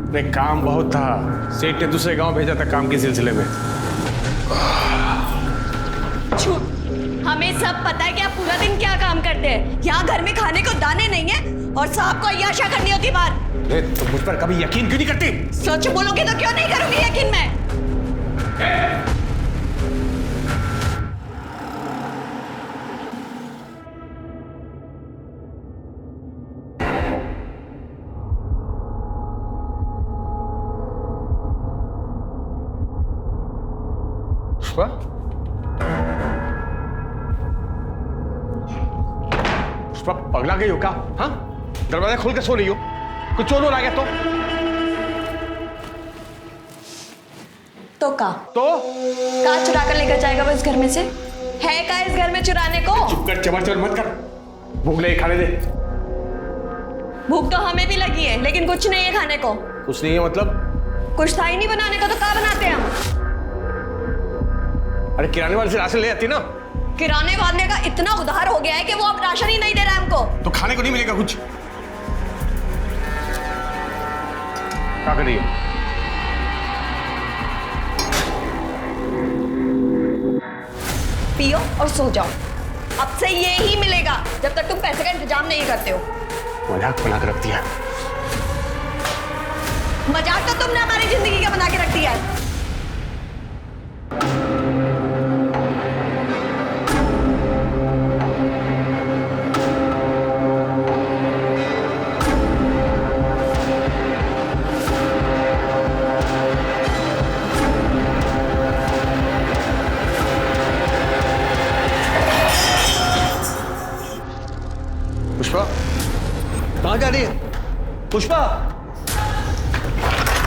नहीं, काम बहुत था। सेठ ने दूसरे गांव भेजा था काम के सिलसिले में। झूठ। हमें सब पता है कि आप पूरा दिन क्या काम करते हैं। यहाँ घर में खाने को दाने नहीं है और साहब को अय्याशा करनी होती बाहर। तुम मुझ पर कभी यकीन क्यों नहीं करती? सच बोलोगे तो क्यों नहीं करूंगी यकीन मैं। पुष्पा, पुष्पा पगला गई हो क्या? हाँ, दरवाजा खोल के सो रही हो? कुछ चोर आ गया तो का चुरा कर लेकर जाएगा वो इस घर में से? है का इस घर में चुराने को? चुप कर, चबर चबर मत कर। भूख लगी, खाने दे। भूख तो हमें भी लगी है, लेकिन कुछ नहीं है खाने को। कुछ नहीं है मतलब? कुछ था ही नहीं बनाने को, तो क्या बनाते हैं हम? अरे किराने वाले से राशन ले आती ना। किराने वाले का इतना उधार हो गया है कि वो अब राशन ही नहीं दे रहा है हमको। तो खाने को नहीं मिलेगा कुछ? क्या कर रही है? पियो और सो जाओ। अब से ये ही मिलेगा जब तक तुम पैसे का इंतजाम नहीं करते हो। मजाक बना के रख दिया। मजाक तो तुमने हमारी जिंदगी का बना के रख दिया है। पुष्पा, कहाँ जा रही है? पुष्पा,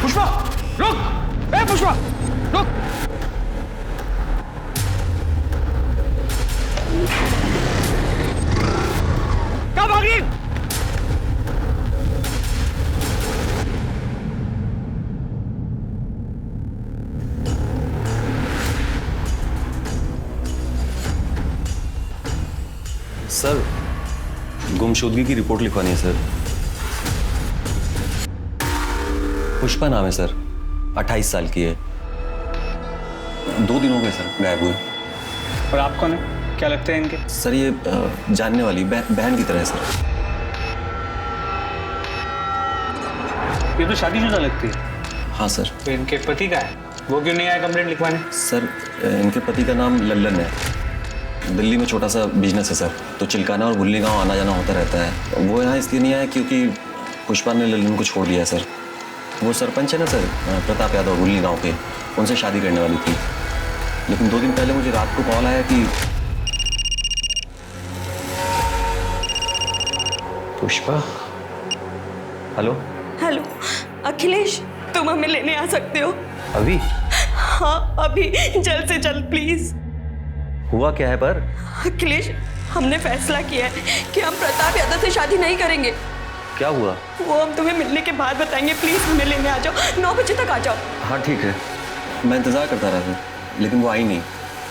पुष्पा, रुक! ए पुष्पा, रुक! कहाँ भाग रही? सर, गुमशुदगी की रिपोर्ट लिखवानी है सर। पुष्पा नाम है सर, 28 साल की है। 2 दिन हो गए सर गायब हुए। और आप कौन है? क्या लगते हैं इनके? सर ये जानने वाली बहन की तरह है सर। ये तो शादीशुदा लगती है। हाँ सर। तो इनके पति का है, वो क्यों नहीं आया कंप्लेंट लिखवाने? सर इनके पति का नाम लल्लन है। दिल्ली में छोटा सा बिजनेस है सर, तो चिलकाना और गुल्ली गांव आना जाना होता रहता है। वो यहाँ इसलिए नहीं आया क्योंकि पुष्पा ने लल्लन को छोड़ दिया सर। वो सरपंच है ना सर, प्रताप यादव, गुल्ली गांव के, उनसे शादी करने वाली थी। लेकिन 2 दिन पहले मुझे रात को कॉल आया कि पुष्पा। हेलो हेलो अखिलेश, तुम हमें लेने आ सकते हो? अभी? हाँ अभी, जल्द से जल्द प्लीज। हुआ क्या है पर? अखिलेश, हमने फैसला किया है कि हम प्रताप यादव से शादी नहीं करेंगे। क्या हुआ? वो हम तुम्हें मिलने के बाद बताएंगे। प्लीज हमें लेने आ जाओ, 9 बजे तक आ जाओ। हाँ ठीक है, मैं इंतज़ार करता रहा था, लेकिन वो आई नहीं।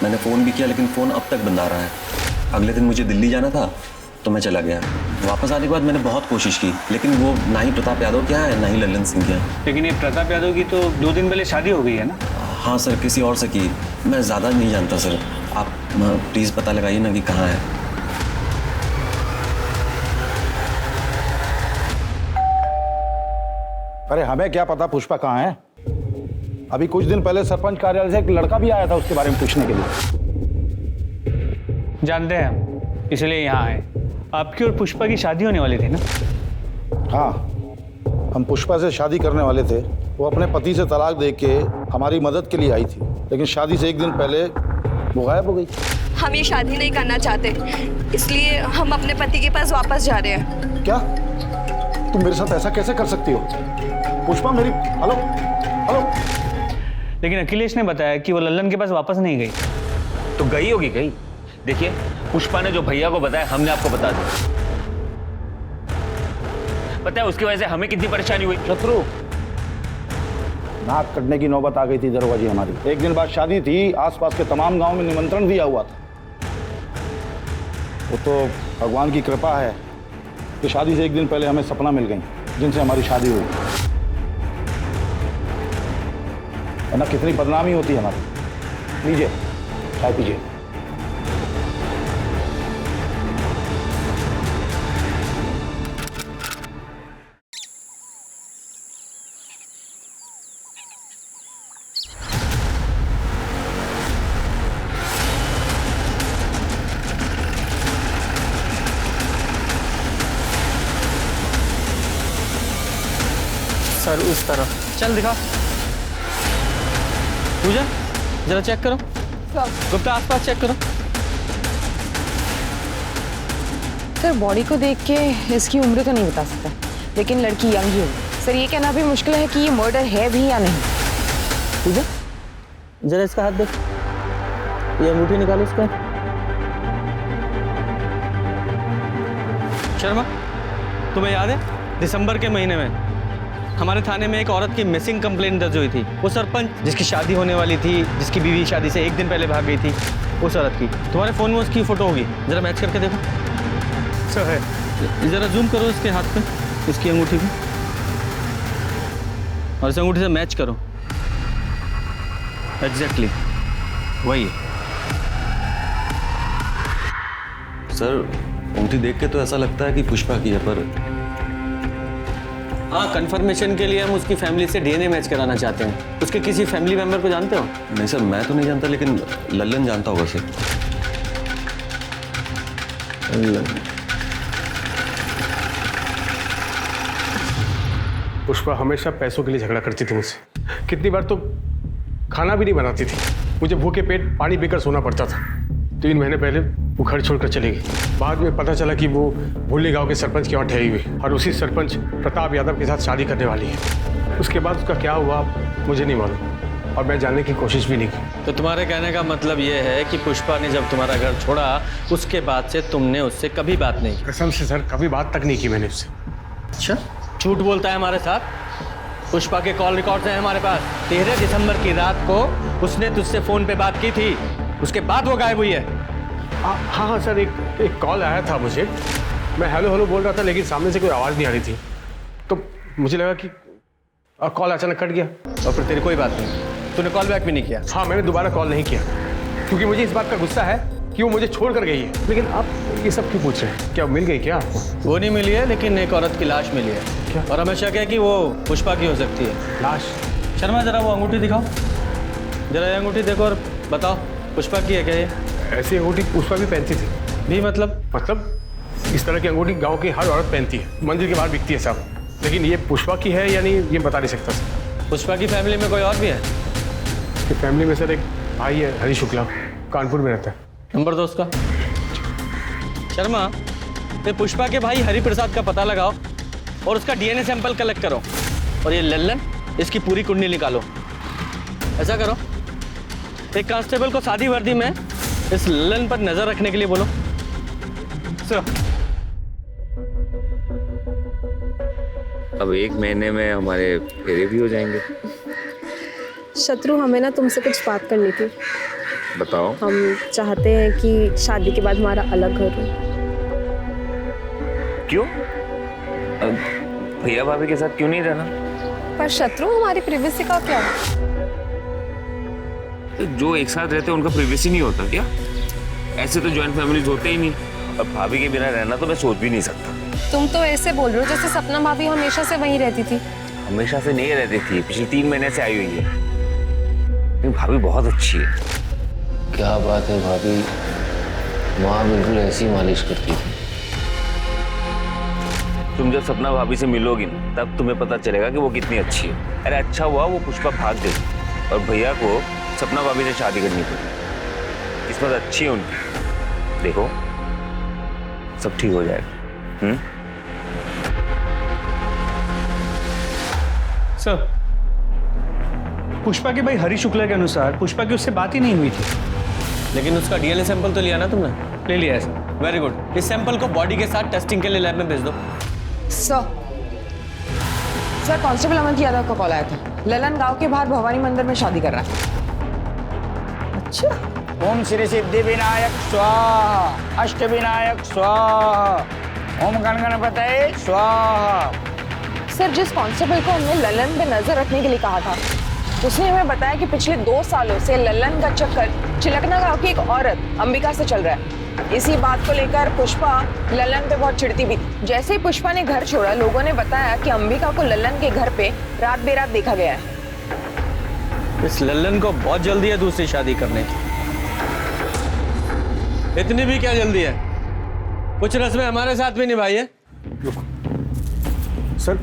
मैंने फ़ोन भी किया लेकिन फ़ोन अब तक बंद आ रहा है। अगले दिन मुझे दिल्ली जाना था तो मैं चला गया। वापस आने के बाद मैंने बहुत कोशिश की, लेकिन वो ना ही प्रताप यादव क्या है, ना ही लल्लन सिंह क्या है। लेकिन ये प्रताप यादव की तो 2 दिन पहले शादी हो गई है ना? हाँ सर, किसी और से की। मैं ज़्यादा नहीं जानता सर, आप प्लीज़ पता लगाइए ना कि कहाँ है। अरे हमें क्या पता पुष्पा कहाँ है। अभी कुछ दिन पहले सरपंच कार्यालय से एक लड़का भी आया था उसके बारे में पूछने के लिए। जानते हैं हम, इसलिए यहाँ आए। आपकी और पुष्पा की शादी होने वाली थी ना? हाँ, हम पुष्पा से शादी करने वाले थे। वो अपने पति से तलाक दे के हमारी मदद के लिए आई थी, लेकिन शादी से 1 दिन पहले वो गायब हो गई। हम ये शादी नहीं करना चाहते, इसलिए हम अपने पति के पास वापस जा रहे हैं। क्या? तुम मेरे साथ ऐसा कैसे कर सकती हो? पुष्पा मेरी... हेलो हेलो। लेकिन अखिलेश ने बताया कि वो लल्लन के पास वापस नहीं गई। तो गई होगी कहीं। देखिए, पुष्पा ने जो भैया को बताया हमने आपको बता दिया। पता है उसकी वजह से हमें कितनी परेशानी हुई। शत्रु, नाक कटने की नौबत आ गई थी दरोगा जी हमारी। 1 दिन बाद शादी थी, आसपास के तमाम गांव में निमंत्रण दिया हुआ था। वो तो भगवान की कृपा है कि शादी से 1 दिन पहले हमें सपना मिल गई जिनसे हमारी शादी हुई। वरना कितनी बदनामी होती है हमारी। लीजिए चाय पीजिए। सर उस तरफ चल दिखा। पूजा जरा चेक करो। गुप्ता आसपास चेक करो। सर बॉडी को देख के इसकी उम्र तो नहीं बता सकता, लेकिन लड़की यंग ही होगी। सर ये कहना भी मुश्किल है कि ये मर्डर है भी या नहीं। पूजा जरा इसका हाथ देख, ये अंगूठी निकालो इसका। शर्मा तुम्हें याद है दिसंबर के महीने में हमारे थाने में एक औरत की मिसिंग कंप्लेंट दर्ज हुई थी। वो सरपंच जिसकी शादी होने वाली थी, जिसकी बीवी शादी से एक दिन पहले भाग गई थी, उस औरत की तुम्हारे फोन में उसकी फोटो होगी, जरा मैच करके देखो। सर है, जरा जूम करो इसके हाथ पे, इसकी अंगूठी पे, और इस अंगूठी से मैच करो। एग्जैक्टली वही है। सर अंगूठी देख के तो ऐसा लगता है कि पुष्पा की है, पर हाँ कंफर्मेशन के लिए हम उसकी फैमिली से डीएनए मैच कराना चाहते हैं। उसके किसी फैमिली मेंबर को जानते हो? नहीं सर मैं तो नहीं जानता, लेकिन लल्लन जानता होगा सर। पुष्पा हमेशा पैसों के लिए झगड़ा करती थी मुझसे। कितनी बार तो खाना भी नहीं बनाती थी, मुझे भूखे पेट पानी पीकर सोना पड़ता था। 3 महीने पहले वो घर छोड़कर चली गई। बाद में पता चला कि वो भुल्ली गांव के सरपंच के वहाँ ठहरी हुई, और उसी सरपंच प्रताप यादव के साथ शादी करने वाली है। उसके बाद उसका क्या हुआ मुझे नहीं मालूम, और मैं जानने की कोशिश भी नहीं की। तो तुम्हारे कहने का मतलब ये है कि पुष्पा ने जब तुम्हारा घर छोड़ा उसके बाद से तुमने उससे कभी बात नहीं की? कसम से सर कभी बात तक नहीं की मैंने उससे। अच्छा झूठ बोलता है हमारे साथ। पुष्पा के कॉल रिकॉर्ड्स हैं हमारे पास। 13 दिसंबर की रात को उसने तुझसे फोन पे बात की थी, उसके बाद वो गायब हुई है। हाँ सर, एक कॉल आया था मुझे। मैं हेलो हेलो बोल रहा था, लेकिन सामने से कोई आवाज़ नहीं आ रही थी, तो मुझे लगा कि कॉल अचानक कट गया। और फिर तेरी कोई बात नहीं, तूने कॉल बैक भी नहीं किया? हाँ मैंने दोबारा कॉल नहीं किया, क्योंकि मुझे इस बात का गुस्सा है कि वो मुझे छोड़ कर गई है। लेकिन आप ये सब क्यों पूछ रहे हैं? क्या मिल गई क्या आपको? वो नहीं मिली है, लेकिन एक औरत की लाश मिली है। क्या? और हमें शक है कि वो पुष्पा की हो सकती है। लाश? शर्मा जरा वो अंगूठी दिखाओ, जरा ये अंगूठी देखो और बताओ पुष्पा की है क्या ये? ऐसी अंगूठी पुष्पा भी पहनती थी। भी मतलब इस तरह की अंगूठी गांव की हर औरत पहनती है, मंदिर के बाहर बिकती है साहब। लेकिन ये पुष्पा की है या नहीं ये बता नहीं सकता सर। पुष्पा की फैमिली में कोई और भी है? कि फैमिली में सर एक भाई है हरी शुक्ला, कानपुर में रहता है। नंबर दो उसका। शर्मा ये पुष्पा के भाई हरि प्रसाद का पता लगाओ और उसका डीएनए सैंपल कलेक्ट करो, और ये लल्लन इसकी पूरी कुंडली निकालो। ऐसा करो, एक कांस्टेबल को सादी वर्दी में इस लल्लन पर नजर रखने के लिए बोलो। सर अब 1 महीने में हमारे फेरे भी हो जाएंगे। शत्रु हमें ना तुमसे कुछ बात करनी थी। बताओ। हम चाहते हैं कि शादी के बाद हमारा अलग घर हो। क्यों? भैया भाभी के साथ क्यों नहीं रहना? पर शत्रु हमारी प्रिवेसी का क्या? जो एक साथ रहते हैं उनका प्रिवेसी नहीं होता क्या? ऐसे तो जॉइंट फैमिलीज होते ही नहीं। अब भाभी के बिना रहना तो मैं सोच भी नहीं सकता। तुम तो ऐसे बोल रहे हो जैसे सपना भाभी हमेशा से वहीं रहती थी। हमेशा से नहीं रहती थी, पिछले 3 महीने से आई हुई है। लेकिन भाभी बहुत अच्छी है। क्या बात है भाभी, माँ बिल्कुल ऐसी मालिश करती थी। तुम जब सपना भाभी से मिलोगी ना तब तुम्हें पता चलेगा कि वो कितनी अच्छी है। अरे अच्छा हुआ वो पुष्पा भाग गई और भैया को सपना भाभी से शादी करनी पड़ी। किस्मत अच्छी है उनकी। देखो सब ठीक हो जाएगा। सर पुष्पा के भाई हरी शुक्ला के अनुसार पुष्पा की उससे बात ही नहीं हुई थी, लेकिन उसका डीएनए सैंपल तो लिया ना तुमने? ले लिया है सर, वेरी गुड। इस सैंपल को बॉडी के साथ टेस्टिंग के लिए लैब में भेज दो। सर कांस्टेबल अमन यादव का कॉल आया था। ललन गांव के बाहर भवानी मंदिर में शादी कर रहा है। अच्छा। ओम श्री सिद्धि विनायक स्वाहा, अष्ट विनायक स्वाहा, ओम गणगणपतये स्वाहा। सर जिस कांस्टेबल को हमने ललन पे नजर रखने के लिए कहा था उसने हमें बताया कि पिछले 2 सालों से लल्लन का चक्कर चिलकना गांव की एक औरत अंबिका से चल रहा है। इसी बात को लेकर पुष्पा लल्लन पे बहुत चिढ़ती भी थी। जैसे ही पुष्पा ने घर छोड़ा, लोगों ने बताया कि अंबिका को लल्लन के घर पे रात बेरात देखा गया है। इस लल्लन को बहुत जल्दी है दूसरी शादी करने की। इतनी भी क्या जल्दी है, कुछ रस्में हमारे साथ भी निभाई है। सर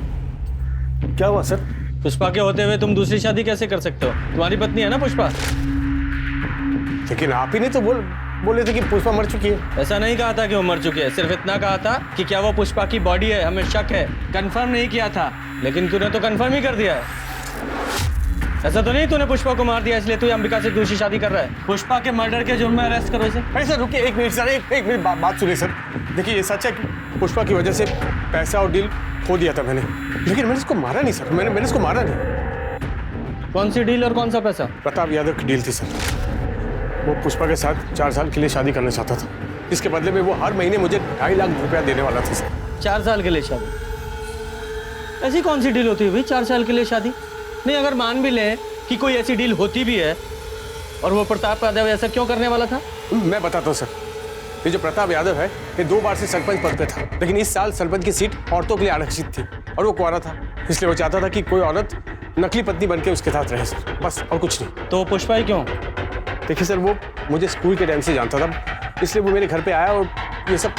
क्या हुआ सर? पुष्पा के होते हुए तुम दूसरी शादी कैसे कर सकते हो? तुम्हारी पत्नी है ना पुष्पा। लेकिन आप ही ने तो बोले थे कि पुष्पा मर चुकी है। ऐसा नहीं कहा था कि वो मर चुकी है, सिर्फ इतना कहा था कि क्या वो पुष्पा की बॉडी है, हमें शक है। कंफर्म नहीं किया था, लेकिन तूने तो कंफर्म ही कर दिया है। ऐसा तो नहीं तूने पुष्पा को मार दिया इसलिए तू अंबिका से दूसरी शादी कर रहा है? पुष्पा के मर्डर के जुर्म में अरेस्ट करो इसे। अरे सर रुकिए, एक मिनट सर, एक मिनट बात सुनिए सर। देखिए ये सच है कि पुष्पा की वजह से पैसा और डील खो दिया था मैंने, लेकिन मैंने इसको मारा नहीं सर। मैंने इसको मारा नहीं। कौन सी डील और कौन सा पैसा? प्रताप यादव की डील थी सर। वो पुष्पा के साथ 4 साल के लिए शादी करना चाहता था। इसके बदले में वो हर महीने मुझे 2.5 लाख रुपया देने वाला था सर। 4 साल के लिए शादी? ऐसी कौन सी डील होती है भाई 4 साल के लिए शादी? नहीं, अगर मान भी ले कि कोई ऐसी डील होती भी है और वो प्रताप यादव ऐसा क्यों करने वाला था? मैं बताता हूँ सर। ये जो प्रताप यादव है ये 2 बार से सरपंच पद पे था, लेकिन इस साल सरपंच की सीट औरतों के लिए आरक्षित थी और वो कुंवारा था, इसलिए वो चाहता था कि कोई औरत नकली पत्नी बनके उसके साथ रहे सर, बस और कुछ नहीं। तो पुष्पा ही क्यों? देखिए सर, वो मुझे स्कूल के टाइम से जानता था, इसलिए वो मेरे घर पे आया और ये सब।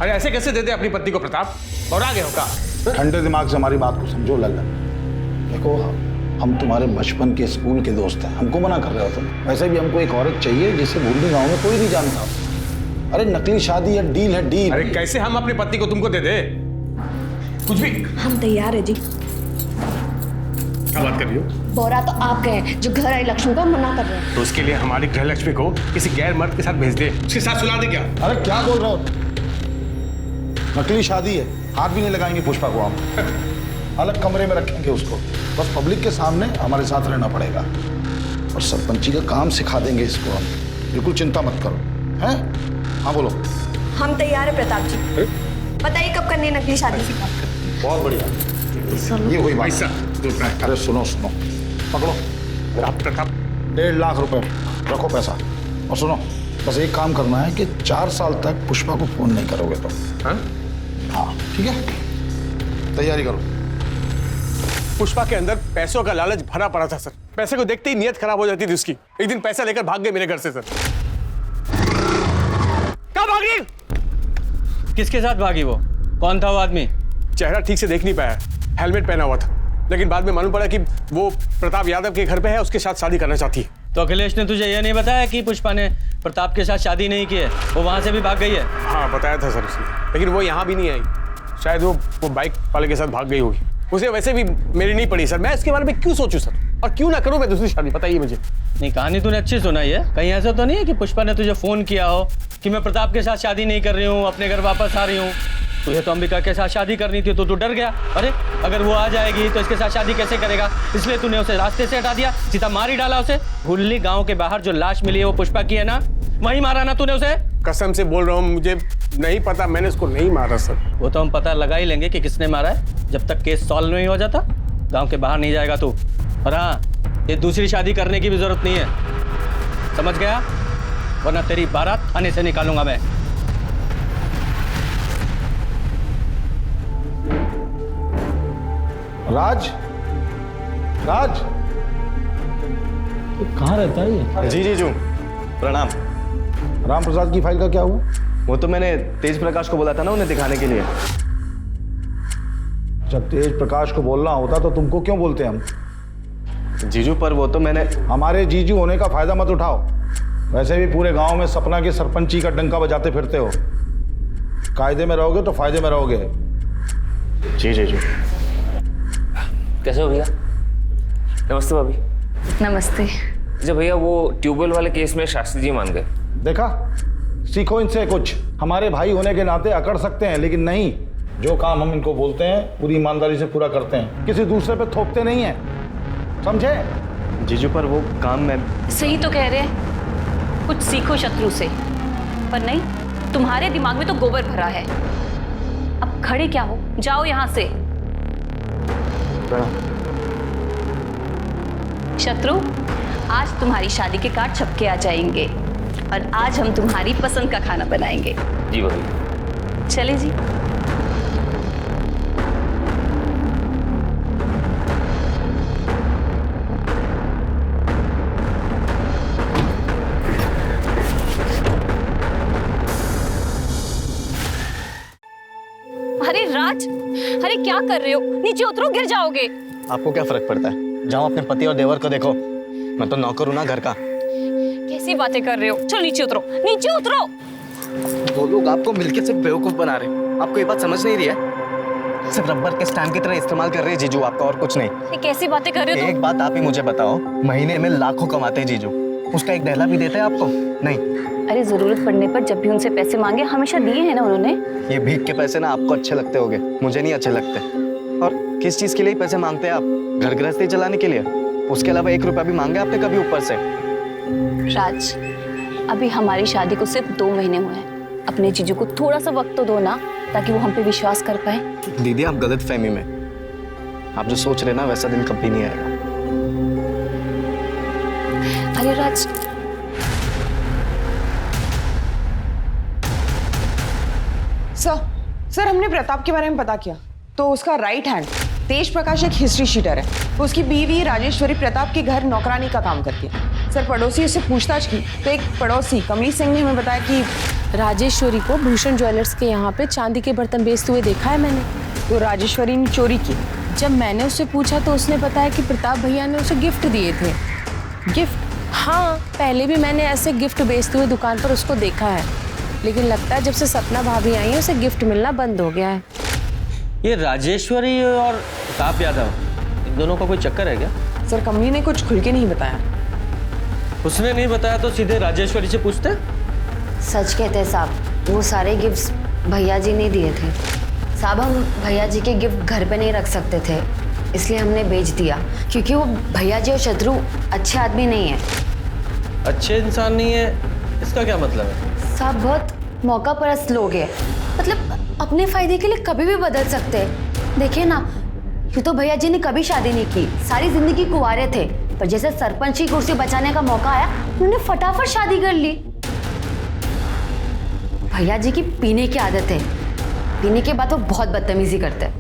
अरे ऐसे कैसे देते अपनी पत्नी को प्रताप? और आगे होगा। ठंडे दिमाग से हमारी बात को समझो लल्लन। देखो हम तुम्हारे बचपन के स्कूल के दोस्त हैं, हमको मना कर रहे हो तुम? वैसे भी हमको एक औरत चाहिए जिसे भूलने गाँव में कोई नहीं जानता। अरे नकली शादी है, डील है डील। अरे कैसे हम अपनी पत्नी को तुमको दे दे? कुछ भी। हम तैयार है जी। क्या बात कर रही हो? बोरा तो आप गए जो घर आई लक्ष्मी को मना कर रहे हैं। तो उसके लिए हमारी गृह लक्ष्मी को किसी गैर मर्द के साथ भेज दे, उसके साथ सुला दे क्या? अरे क्या बोल रहे हो? नकली शादी है, हाथ भी नहीं लगाएंगे पुष्पा को हम। अलग कमरे में रखेंगे उसको, बस पब्लिक के सामने हमारे साथ रहना पड़ेगा और सरपंची का काम सिखा देंगे इसको हम। बिल्कुल चिंता मत करो। हैं? हाँ बोलो। हम तैयार है प्रताप जी। बताइए कब करनी है नकली शादी? बहुत बढ़िया, ये हुई बात। अरे सुनो पकड़ो। आप प्रताप 1.5 लाख रुपए रखो पैसा, और सुनो बस एक काम करना है कि 4 साल तक पुष्पा को फोन नहीं करोगे तो। हाँ ठीक है, तैयारी करो। पुष्पा के अंदर पैसों का लालच भरा पड़ा था सर। पैसे को देखते ही नीयत खराब हो जाती थी उसकी। एक दिन पैसा लेकर भाग गए मेरे घर से सर। कहाँ भाग गई? किसके साथ भागी वो? कौन था वो आदमी? चेहरा ठीक से देख नहीं पाया, हेलमेट पहना हुआ था, लेकिन बाद में मालूम पड़ा कि वो प्रताप यादव के घर पे है, उसके साथ शादी करना चाहती है। तो अखिलेश ने तुझे यह नहीं बताया कि पुष्पा ने प्रताप के साथ शादी नहीं की है, वो वहां से भी भाग गई है? हाँ बताया था सर उसने, लेकिन वो यहाँ भी नहीं आई। शायद वो बाइक वाले के साथ भाग गई होगी। उसे वैसे भी मेरी नहीं पड़ी सर। मैं इसके बारे में क्यों सोचूं सर, और क्यों ना करूं मैं दूसरी शादी? बताइए मुझे। नहीं, कहानी तूने अच्छी सुनाई है। कहीं ऐसा तो नहीं है कि पुष्पा ने तुझे फोन किया हो कि मैं प्रताप के साथ शादी नहीं कर रही हूँ, अपने घर वापस आ रही हूँ? तुझे तो अंबिका के साथ शादी करनी थी तो तू डर गया। अरे अगर वो आ जाएगी तो इसके साथ शादी कैसे करेगा, इसलिए तूने उसे रास्ते से हटा दिया, सीधा मार ही डाला उसे। भुल्ली गांव के बाहर जो लाश मिली है वो पुष्पा की है ना, वहीं मारा ना तूने उसे? कसम से बोल रहा हूँ, मुझे नहीं पता, मैंने उसको नहीं मारा सर। वो तो हम पता लगा ही लेंगे कि किसने मारा है, जब तक केस सॉल्व नहीं हो जाता गांव के बाहर नहीं जाएगा तू। और हाँ, ये दूसरी शादी करने की भी जरूरत नहीं है, समझ गया? वरना तेरी बारात थाने से निकालूंगा मैं। राज कहाँ रहता है ये? जी जीजू प्रणाम। राम प्रसाद की फाइल का क्या हुआ? वो तो मैंने तेज प्रकाश को बोला था ना उन्हें दिखाने के लिए। जब तेज प्रकाश को बोलना होता तो तुमको क्यों बोलते हम? जीजू पर वो तो मैंने। हमारे जीजू होने का फायदा मत उठाओ। वैसे भी पूरे गांव में सपना की सरपंची का डंका बजाते फिरते हो। कायदे में रहोगे तो फायदे में रहोगे। जी जीजू। कैसे हो भैया? नमस्ते भाभी। नमस्ते। जब भैया वो ट्यूबवेल वाले केस में शास्त्री जी मान गए। देखा, सीखो इनसे कुछ। हमारे भाई होने के नाते अकड़ सकते हैं, लेकिन नहीं, जो काम हम इनको बोलते हैं पूरी ईमानदारी से पूरा करते हैं, किसी दूसरे पे थोपते नहीं है, समझे? जीजू पर वो काम मैं। सही तो कह रहे हैं, कुछ सीखो शत्रु से। पर नहीं, तुम्हारे दिमाग में तो गोबर भरा है। अब खड़े क्या हो, जाओ यहाँ से। शत्रु, आज तुम्हारी शादी के कार्ड छपके आ जाएंगे और आज हम तुम्हारी पसंद का खाना बनाएंगे। जी भाभी। चले जी। अरे राज, अरे क्या कर रहे हो? नीचे उतरो, गिर जाओगे। आपको क्या फर्क पड़ता है? जाओ अपने पति और देवर को देखो। मैं तो नौकर हूं ना घर का। कैसी बातें कर रहे हो? चलो नीचे उतरो, नीचे उतरो। वो लोग आपको मिलके सिर्फ बेवकूफ बना रहे हैं। आपको ये बात समझ नहीं रही है? सिर्फ रबर के स्टैम्प की तरह इस्तेमाल कर रहे हैं जीजू आपका, और कुछ नहीं। ये कैसी बातें कर रहे हो? एक बात आप ही मुझे बताओ, महीने में लाखों कमाते हैं जीजू, उसका एक दहला भी देते हैं आपको? नहीं। अरे जरूरत पड़ने पर जब भी उनसे पैसे मांगे हमेशा दिए हैं ना उन्होंने। ये भीख के पैसे ना आपको अच्छे लगते होंगे, मुझे नहीं अच्छे लगते। और किस चीज के लिए पैसे मांगते हैं आप? घर गृहस्थी चलाने के लिए? उसके अलावा 1 रुपया भी मांगे आपने कभी ऊपर से? राज, अभी हमारी शादी को सिर्फ 2 महीने हुए हैं। अपने जीजू को थोड़ा सा वक्त तो दो ना, ताकि वो हम पे विश्वास कर पाए। दीदी आप गलत फहमी में, आप जो सोच रहे ना वैसा दिन कभी नहीं आएगा। अरे राज, सर हमने प्रताप के बारे में पता किया तो उसका राइट हैंड तेज प्रकाश एक हिस्ट्री शीटर है। उसकी बीवी राजेश्वरी प्रताप के घर नौकरानी का काम करती है। सर पड़ोसी उससे पूछताछ की तो एक पड़ोसी कमली सिंह ने हमें बताया कि राजेश्वरी को भूषण ज्वेलर्स के यहाँ पे चांदी के बर्तन बेचते हुए देखा है मैंने। तो राजेश्वरी ने चोरी की। जब मैंने उससे पूछा तो उसने बताया कि प्रताप भैया ने उसे गिफ्ट दिए थे। गिफ्ट? हाँ, पहले भी मैंने ऐसे गिफ्ट बेचते हुए दुकान पर उसको देखा है, लेकिन लगता है जब से सपना भाभी आई है उसे गिफ्ट मिलना बंद हो गया है। ये राजेश्वरी और प्रताप यादव, इन दोनों का कोई चक्कर है क्या? सर कमली ने कुछ खुल के नहीं बताया। उसने नहीं बताया तो सीधे राजेश्वरी से पूछते। सच कहते हैं साहब, वो सारे गिफ्ट्स भैया जी ने दिए थे। साहब हम भैया जी के गिफ्ट घर पे नहीं रख सकते थे, इसलिए हमने बेच दिया, क्योंकि वो भैया जी और शत्रु अच्छे आदमी नहीं है। अच्छे इंसान नहीं है इसका क्या मतलब है? साहब बहुत मौका परस्त लोग हैं, मतलब अपने फायदे के लिए कभी भी बदल सकते हैं। देखिए ना, यूँ तो भैया जी ने कभी शादी नहीं की, सारी जिंदगी कुंवारे थे, पर जैसे सरपंच की कुर्सी बचाने का मौका आया उन्होंने फटाफट शादी कर ली। भैया जी की पीने की आदत है, पीने के बाद वो बहुत बदतमीजी करते हैं।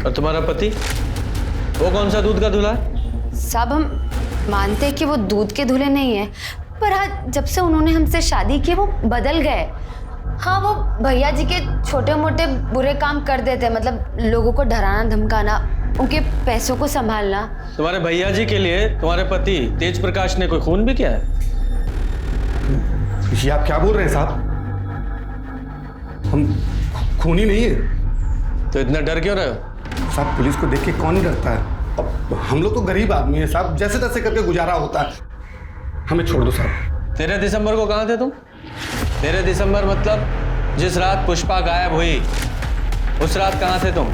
और तुम्हारा पति, वो कौन सा दूध का दूल्हा है? साहब हम मानते हैं कि वो दूध के दूल्हे नहीं है, पर आज जब से उन्होंने हमसे शादी की वो बदल गए। हाँ, वो भैया जी के छोटे मोटे बुरे काम कर देते, मतलब लोगों को डराना धमकाना, उनके पैसों को संभालना। तुम्हारे भैया जी के लिए तुम्हारे पति तेज प्रकाश ने कोई खून भी किया है? ये आप क्या बोल रहे हैं साहब? हम खूनी नहीं है। तो इतना डर क्यों रहे हो? साहब पुलिस को देख के कौन नहीं डरता है? अब हम लोग तो गरीब आदमी हैं साहब, जैसे तैसे करके गुजारा होता है। हमें छोड़ दो साहब। 13 दिसंबर को कहाँ थे तुम? 13 दिसंबर मतलब जिस रात पुष्पा गायब हुई, उस रात कहाँ थे तुम?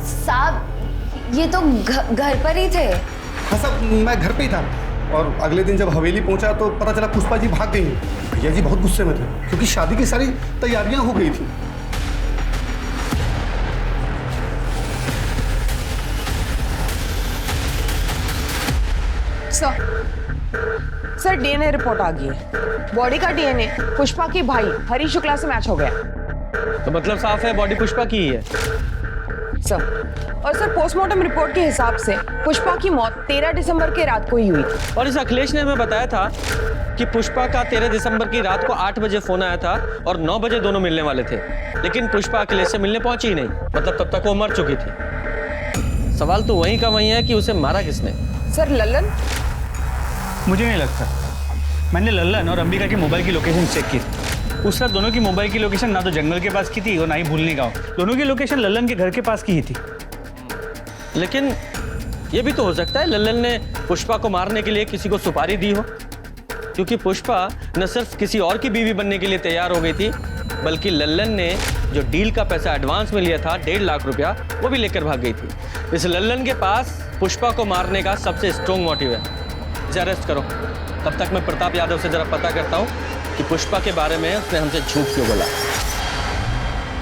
साहब ये तो घर पर ही थे। हाँ साहब, मैं घर पे ही था, और अगले दिन जब हवेली पहुंचा तो पता चला पुष्पा जी भाग गई। भैया जी बहुत गुस्से में थे, क्योंकि शादी की सारी तैयारियां हो गई थी। सर डीएनए रिपोर्ट आ गई है। बॉडी का डीएनए पुष्पा के भाई हरी शुक्ला से मैच हो गया। तो मतलब साफ है बॉडी पुष्पा की ही है। सर और सर पोस्टमार्टम रिपोर्ट के हिसाब से पुष्पा की मौत 13 दिसंबर के रात को ही हुई थी। और इस अखिलेश ने हमें बताया था कि पुष्पा का 13 दिसंबर की रात को 8 बजे फोन आया था और 9 बजे दोनों मिलने वाले थे, लेकिन पुष्पा अखिलेश से मिलने पहुंची ही नहीं, मतलब तब तक वो मर चुकी थी। सवाल तो वहीं का वहीं है कि उसे मारा किसने? सर लल्लन? मुझे नहीं लगता। मैंने लल्लन और अंबिका की मोबाइल की लोकेशन चेक की। उस रात दोनों की मोबाइल की लोकेशन ना तो जंगल के पास की थी और ना ही भूलनी गाँव। दोनों की लोकेशन लल्लन के घर के पास की ही थी। लेकिन ये भी तो हो सकता है लल्लन ने पुष्पा को मारने के लिए किसी को सुपारी दी हो, क्योंकि पुष्पा न सिर्फ किसी और की बीवी बनने के लिए तैयार हो गई थी, बल्कि लल्लन ने जो डील का पैसा एडवांस में लिया था 1.5 लाख रुपया, वो भी लेकर भाग गई थी। इस लल्लन के पास पुष्पा को मारने का सबसे स्ट्रॉन्ग मोटिव है। इसे अरेस्ट करो। तब तक मैं प्रताप यादव से जरा पता करता हूँ कि पुष्पा के बारे में उसने हमसे झूठ क्यों बोला।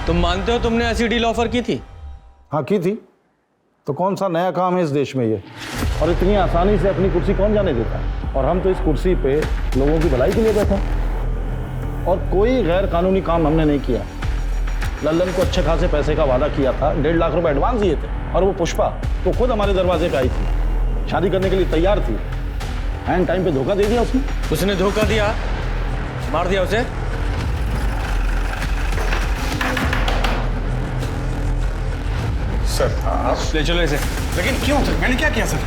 तुम मानते हो तुमने ऐसी डील ऑफर की थी? हाँ की थी। तो कौन सा नया काम है इस देश में ये? और इतनी आसानी से अपनी कुर्सी कौन जाने देता है? और हम तो इस कुर्सी पे लोगों की भलाई के लिए बैठे हैं और कोई गैर कानूनी काम हमने नहीं किया। लल्लन को अच्छे खासे पैसे का वादा किया था, 1.5 लाख रुपए एडवांस दिए थे और वो पुष्पा तो खुद हमारे दरवाजे पे आई थी, शादी करने के लिए तैयार थी। एंड टाइम पे धोखा दे दिया उसने। उसने धोखा दिया, मार दिया उसे। सर आप ले चलो इसे। लेकिन क्यों सर? मैंने क्या किया सर?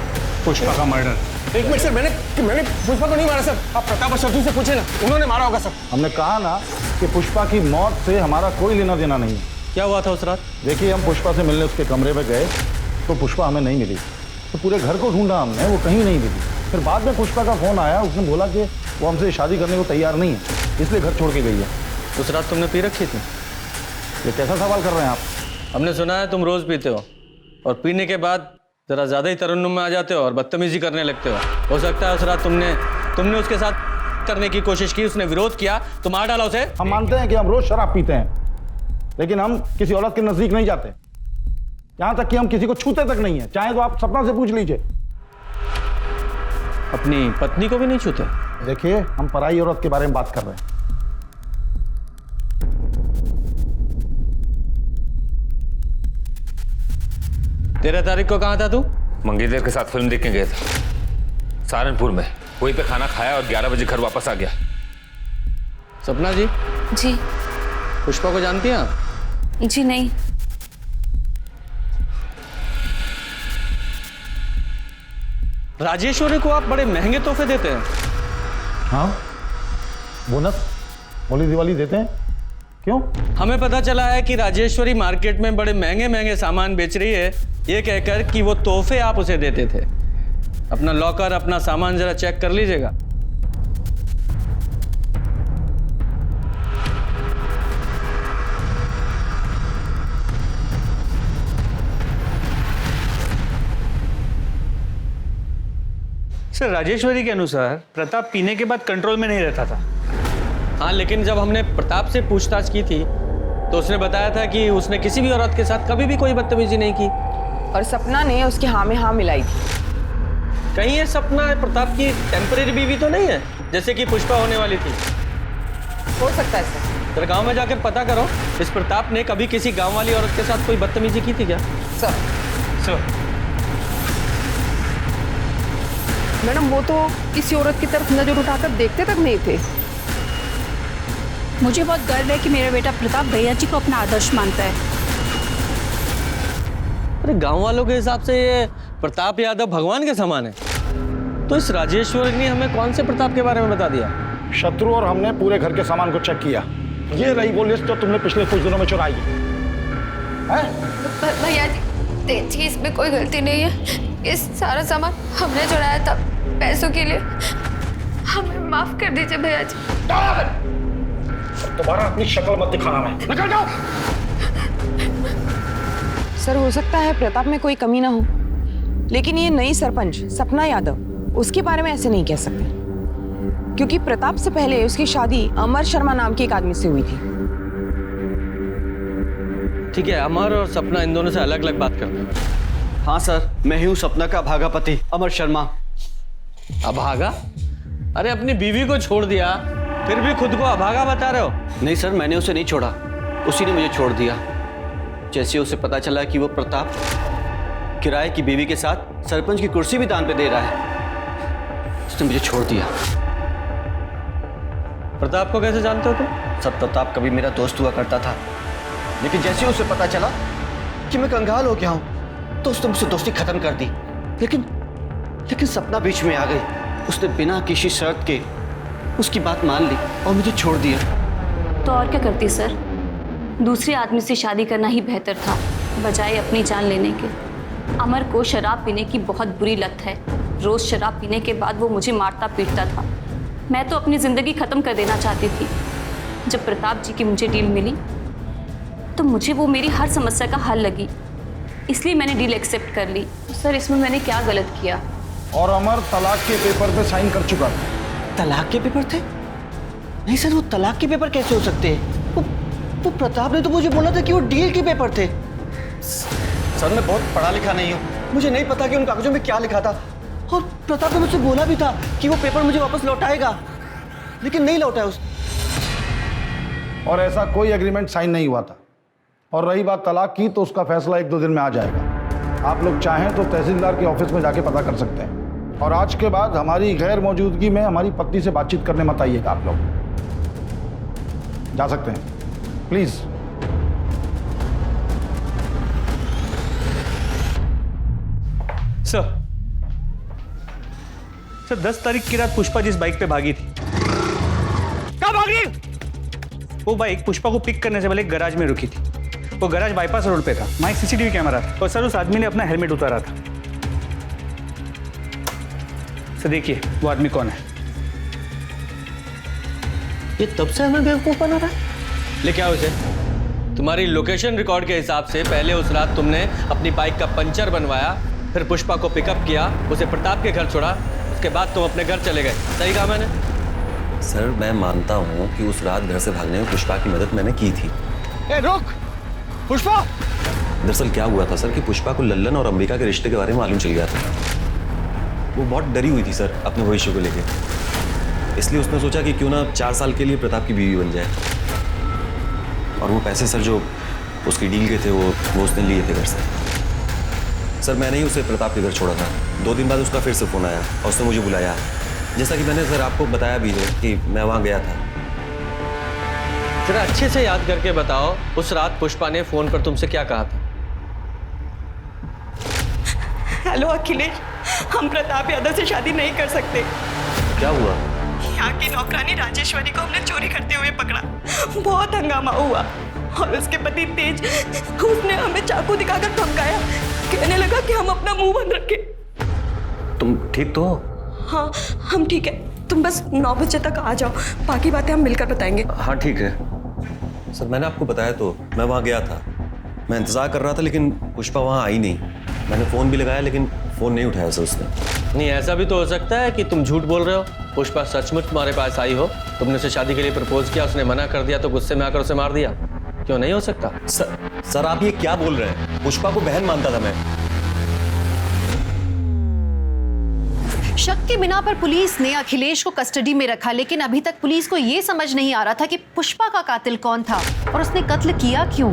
पुष्पा का मर्डर। एक मिनट सर, मैंने पुष्पा को नहीं मारा सर। आप प्रताप और शत्रु से पूछे ना, उन्होंने मारा होगा सर। हमने कहा ना कि पुष्पा की मौत से हमारा कोई लेना देना नहीं है। क्या हुआ था उस रात? देखिए, हम पुष्पा से मिलने उसके कमरे में गए तो पुष्पा हमें नहीं मिली, तो पूरे घर को ढूंढा हमने, वो कहीं नहीं मिली। फिर बाद में पुष्पा का फोन आया, उसने बोला कि वो हमसे शादी करने को तैयार नहीं है, इसलिए घर छोड़ के गई है। उस रात तुमने पी रखी थी? ये कैसा सवाल कर रहे हैं आप? हमने सुना है तुम रोज पीते हो और पीने के बाद जरा ज्यादा ही तरन्नुम में आ जाते हो और बदतमीजी करने लगते हो सकता है उस रात तुमने उसके साथ करने की कोशिश की, उसने विरोध किया तो मार डाला उसे। हम मानते हैं कि हम रोज शराब पीते हैं, लेकिन हम किसी औरत के नजदीक नहीं जाते, यहां तक कि हम किसी को छूते तक नहीं है। चाहे तो आप सपना से पूछ लीजिए। अपनी पत्नी को भी नहीं छूते? देखिए, हम पराई औरत के बारे में बात कर रहे हैं। तेरह तारीख को कहाँ था तू? मंगेतर के साथ फिल्म देखने गया था सहारनपुर में। वहीं पे खाना खाया और 11 बजे घर वापस आ गया। सपना जी। जी। पुष्पा को जानती हैं आप? जी नहीं। राजेश्वरी को आप बड़े महंगे तोहफे देते हैं। हाँ, बोनस होली दिवाली देते हैं। क्यों? हमें पता चला है कि राजेश्वरी मार्केट में बड़े महंगे महंगे सामान बेच रही है, ये कहकर कि वो तोहफे आप उसे देते थे। अपना लॉकर, अपना सामान जरा चेक कर लीजिएगा। सर, राजेश्वरी के अनुसार प्रताप पीने के बाद कंट्रोल में नहीं रहता था। हाँ, लेकिन जब हमने प्रताप से पूछताछ की थी तो उसने बताया था कि उसने किसी भी औरत के साथ कभी भी कोई बदतमीजी नहीं की। और सपना ने उसकी हाँ में हाँ मिलाई थी। कहीं ये सपना प्रताप की टेम्परेरी बीवी तो नहीं है, जैसे कि पुष्पा होने वाली थी? हो सकता है सर। तो गांव में जाकर पता करो, इस प्रताप ने कभी किसी गांव वाली औरत के साथ कोई बदतमीजी की थी क्या? सर मैडम, वो तो किसी औरत की तरफ नजर उठाकर देखते तक नहीं थे। मुझे बहुत गर्व है कि मेरा बेटा प्रताप भैया जी को अपना आदर्श मानता है। अरे गांव वालों के हिसाब से ये प्रताप यादव भगवान के समान है, तो इस राजेश्वरी ने हमें कौन से प्रताप के बारे में बता दिया? शत्रु और हमने पूरे घर के सामान को चेक किया। ये रही वो लिस्ट जो तुमने पिछले कुछ दिनों में चुराई है। भैया जी, इसमें कोई गलती नहीं है। ये सारा सामान हमने चुराया था पैसों के लिए। हमें माफ कर दीजिए भैया जी। दोबारा अपनी शक्ल मत दिखाना। मैं निकल जाओ। सर, हो सकता है प्रताप में कोई कमी ना हो, लेकिन ये नई सरपंच सपना यादव, उसके बारे में ऐसे नहीं कह सकते, क्योंकि प्रताप से पहले उसकी शादी अमर शर्मा नाम के एक आदमी से हुई थी। ठीक है, अमर और सपना इन दोनों से अलग अलग बात करते हैं। हाँ सर, मैं ही हूँ सपना का अभागा पति अमर शर्मा। अभागा? अरे अपनी बीवी को छोड़ दिया, फिर भी खुद को अभागा बता रहे हो? नहीं सर, मैंने उसे नहीं छोड़ा, उसी ने मुझे छोड़ दिया। जैसे उसे पता चला कि वो प्रताप किराए की बीवी के साथ सरपंच की कुर्सी भी दान पे दे रहा है, उसने मुझे छोड़ दिया। प्रताप को कैसे जानते हो तुम? सर, प्रताप कभी मेरा दोस्त हुआ करता था, लेकिन जैसे उसे पता चला कि मैं कंगाल हो गया हूँ तो उसने मुझसे दोस्ती खत्म कर दी। लेकिन सपना बीच में आ गई। उसने बिना किसी शर्त के उसकी बात मान ली और मुझे छोड़ दिया। तो और क्या करती सर? दूसरे आदमी से शादी करना ही बेहतर था बजाय अपनी जान लेने के। अमर को शराब पीने की बहुत बुरी लत है। रोज शराब पीने के बाद वो मुझे मारता पीटता था। मैं तो अपनी ज़िंदगी ख़त्म कर देना चाहती थी। जब प्रताप जी की मुझे डील मिली तो मुझे वो मेरी हर समस्या का हल लगी, इसलिए मैंने डील एक्सेप्ट कर ली। सर, इसमें मैंने क्या गलत किया? और अमर तलाक के पेपर पे साइन कर चुका था। तलाक के पेपर थे? नहीं सर, वो तलाक के पेपर कैसे हो सकते हैं? वो प्रताप ने तो मुझे बोला था कि वो डील के पेपर थे। सर, मैं बहुत पढ़ा लिखा नहीं हूँ, मुझे नहीं पता कि उन कागजों में क्या लिखा था, और प्रताप ने मुझसे बोला भी था कि वो पेपर मुझे वापस लौटाएगा, लेकिन नहीं लौटाया उसने। और ऐसा कोई एग्रीमेंट साइन नहीं हुआ था। और रही बात तलाक की, तो उसका फैसला 1-2 दिन में आ जाएगा। आप लोग चाहें तो तहसीलदार के ऑफिस में जाके पता कर सकते हैं। और आज के बाद हमारी गैर मौजूदगी में हमारी पत्नी से बातचीत करने मत आइएगा। आप लोग जा सकते हैं, प्लीज। सर 10 तारीख की रात पुष्पा जिस बाइक पे भागी थी, कहाँ भाग रही? वो बाइक पुष्पा को पिक करने से पहले एक गैराज में रुकी थी। वो गैराज बाईपास रोड पे था, वहाँ एक सीसीटीवी कैमरा था, और सर उस आदमी ने अपना हेलमेट उतारा था। सर देखिए वो आदमी कौन है। ये तब से हमें बेवकूफ बना रहा है। ले क्या उसे? तुम्हारी लोकेशन रिकॉर्ड के हिसाब से पहले उस रात तुमने अपनी बाइक का पंचर बनवाया, फिर पुष्पा को पिकअप किया, उसे प्रताप के घर छोड़ा, उसके बाद तुम अपने घर चले गए। सही कहा मैंने? सर मैं मानता हूँ कि उस रात घर से भागने में पुष्पा की मदद मैंने की थी। ए रुक पुष्पा! दरअसल क्या हुआ था सर कि पुष्पा को लल्लन और अंबिका के रिश्ते के बारे में मालूम चल गया था। वो बहुत डरी हुई थी सर अपने भविष्य को लेकर, इसलिए उसने सोचा कि क्यों ना 4 साल के लिए प्रताप की बीवी बन जाए। और वो पैसे सर जो उसकी डील के थे वो उसने लिए थे घर से। सर मैंने ही उसे प्रताप के घर छोड़ा था। 2 दिन बाद उसका फिर से फ़ोन आया और उसने मुझे बुलाया, जैसा कि मैंने सर आपको बताया भी है कि मैं वहाँ गया था। जरा अच्छे से याद करके बताओ उस रात पुष्पा ने फोन पर तुमसे क्या कहा था? हेलो अखिलेश, हम प्रताप यादव से शादी नहीं कर सकते। क्या हुआ? यहाँ की नौकरानी राजेश्वरी को हमने चोरी करते हुए पकड़ा। बहुत हंगामा हुआ और उसके पति तेज, उसने हमें चाकू दिखाकर धमकाया, कहने लगा कि हम अपना मुंह बंद रखें। तुम ठीक तो हो? हाँ हम ठीक है, तुम बस 9 बजे तक आ जाओ, बाकी बातें हम मिलकर बताएंगे। हाँ ठीक है सर, मैंने आपको बताया तो मैं वहाँ गया था, मैं इंतज़ार कर रहा था, लेकिन पुष्पा वहाँ आई नहीं। मैंने फ़ोन भी लगाया लेकिन फ़ोन नहीं उठाया सर उसने। नहीं, ऐसा भी तो हो सकता है कि तुम झूठ बोल रहे हो। पुष्पा सचमुच तुम्हारे पास आई हो, तुमने उसे शादी के लिए प्रपोज किया, उसने मना कर दिया तो गुस्से में आकर उसे मार दिया। क्यों नहीं हो सकता? सर आप ये क्या बोल रहे हैं? पुष्पा को बहन मानता था मैं। शक के बिना पर पुलिस ने अखिलेश को कस्टडी में रखा, लेकिन अभी तक पुलिस को यह समझ नहीं आ रहा था कि पुष्पा का कातिल कौन था और उसने कत्ल किया क्यों।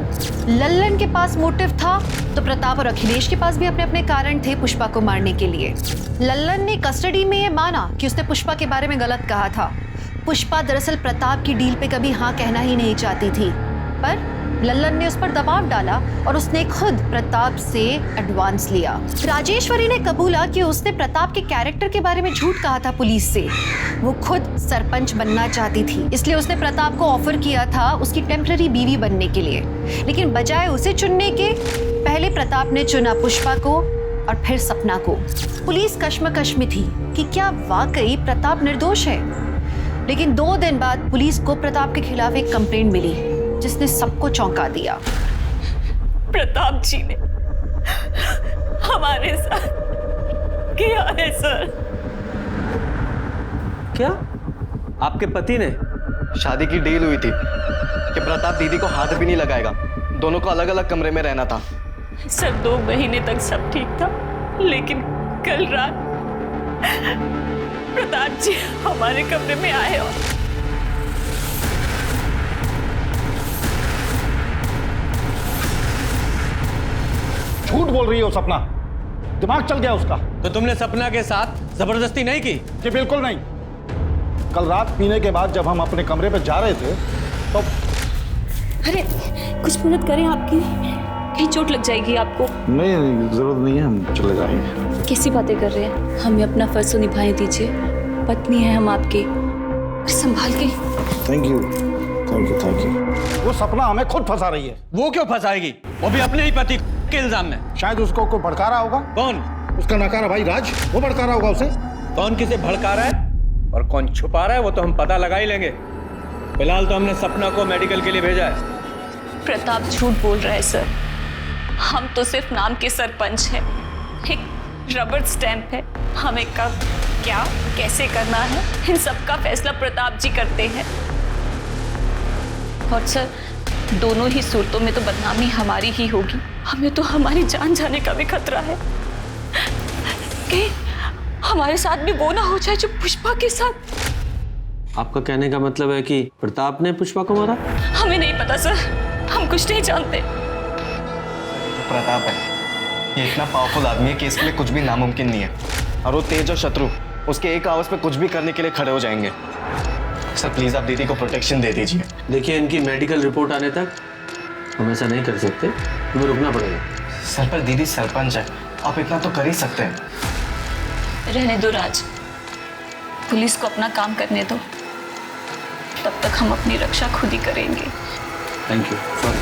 लल्लन के पास मोटिव था तो प्रताप और अखिलेश के पास भी अपने अपने कारण थे पुष्पा को मारने के लिए। लल्लन ने कस्टडी में यह माना कि उसने पुष्पा के बारे में गलत कहा था। पुष्पा दरअसल प्रताप की डील पे कभी हाँ कहना ही नहीं चाहती थी, पर लल्लन ने उस पर दबाव डाला और उसने खुद प्रताप से एडवांस लिया। राजेश्वरी ने कबूला कि उसने प्रताप के कैरेक्टर के बारे में झूठ कहा था पुलिस से। वो खुद सरपंच बनना चाहती थी, इसलिए उसने प्रताप को ऑफर किया था उसकी टेम्पररी बीवी बनने के लिए, लेकिन बजाय उसे चुनने के पहले प्रताप ने चुना पुष्पा को और फिर सपना को। पुलिस कश्मकश में थी कि क्या वाकई प्रताप निर्दोष है, लेकिन 2 दिन बाद पुलिस को प्रताप के खिलाफ एक कंप्लेंट मिली जिसने सबको चौंका दिया। प्रताप जी ने हमारे साथ किया है सर। क्या? आपके पति ने? शादी की डील हुई थी कि प्रताप दीदी को हाथ भी नहीं लगाएगा, दोनों को अलग अलग कमरे में रहना था। सर 2 महीने तक सब ठीक था, लेकिन कल रात प्रताप जी हमारे कमरे में आए और झूठ बोल रही है वो सपना, दिमाग चल गया उसका। तो तुमने सपना के साथ जबरदस्ती नहीं की? जी बिल्कुल नहीं। कल रात पीने के बाद जब हम अपने कमरे पे जा रहे थे तो अरे कुछ मदद करें आपकी, कहीं चोट लग जाएगी आपको। नहीं जरूरत नहीं है, हम चले जाएंगे। कैसी बातें कर रहे हैं? हमें अपना फर्ज तो निभाने दीजिए, पत्नी है हम आपकी, संभाल के। Thank you thank you thank you. वो सपना हमें खुद फंसा रही है। वो क्यों फंसाएगी? वो भी अपने ही पति के इल्जाम में। शायद उसको कोई भड़का रहा होगा। कौन? उसका नकारा भाई राज, वो भड़का रहा होगा उसे। कौन किसे भड़का रहा है और कौन छुपा रहा है वो तो हम पता लगा ही लेंगे। फिलहाल तो हमने सपना को मेडिकल के लिए भेजा है। प्रताप झूठ बोल रहा है सर, हम तो सिर्फ नाम के सरपंच हैं, एक रबर स्टैंप है। हमें कब क्या कैसे करना है इन सब का फैसला प्रताप जी करते हैं। और सर दोनों ही सूरतों में तो बदनामी हमारी ही होगी, हमें तो हमारी जान जाने का भी खतरा है। कहीं हमारे साथ भी वो ना हो जाए जो पुष्पा के साथ। आपका कहने का मतलब है कि प्रताप ने पुष्पा को मारा? हमें नहीं पता सर, हम कुछ नहीं जानते। प्रताप है, ये इतना पावरफुल आदमी है कि इसके लिए कुछ भी नामुमकिन नहीं है। और वो तेज और शत्रु उसके एक आवाज पे कुछ भी करने के लिए खड़े हो जाएंगे। सर प्लीज आप दीदी को प्रोटेक्शन दे दीजिए। देखिए, इनकी मेडिकल रिपोर्ट आने तक हम ऐसा नहीं कर सकते, हमें रुकना पड़ेगा। सर पर दीदी सरपंच है, आप इतना तो कर ही सकते हैं। रहने दो राज, पुलिस को अपना काम करने दो, तब तक हम अपनी रक्षा खुद ही करेंगे। Thank you. Sorry.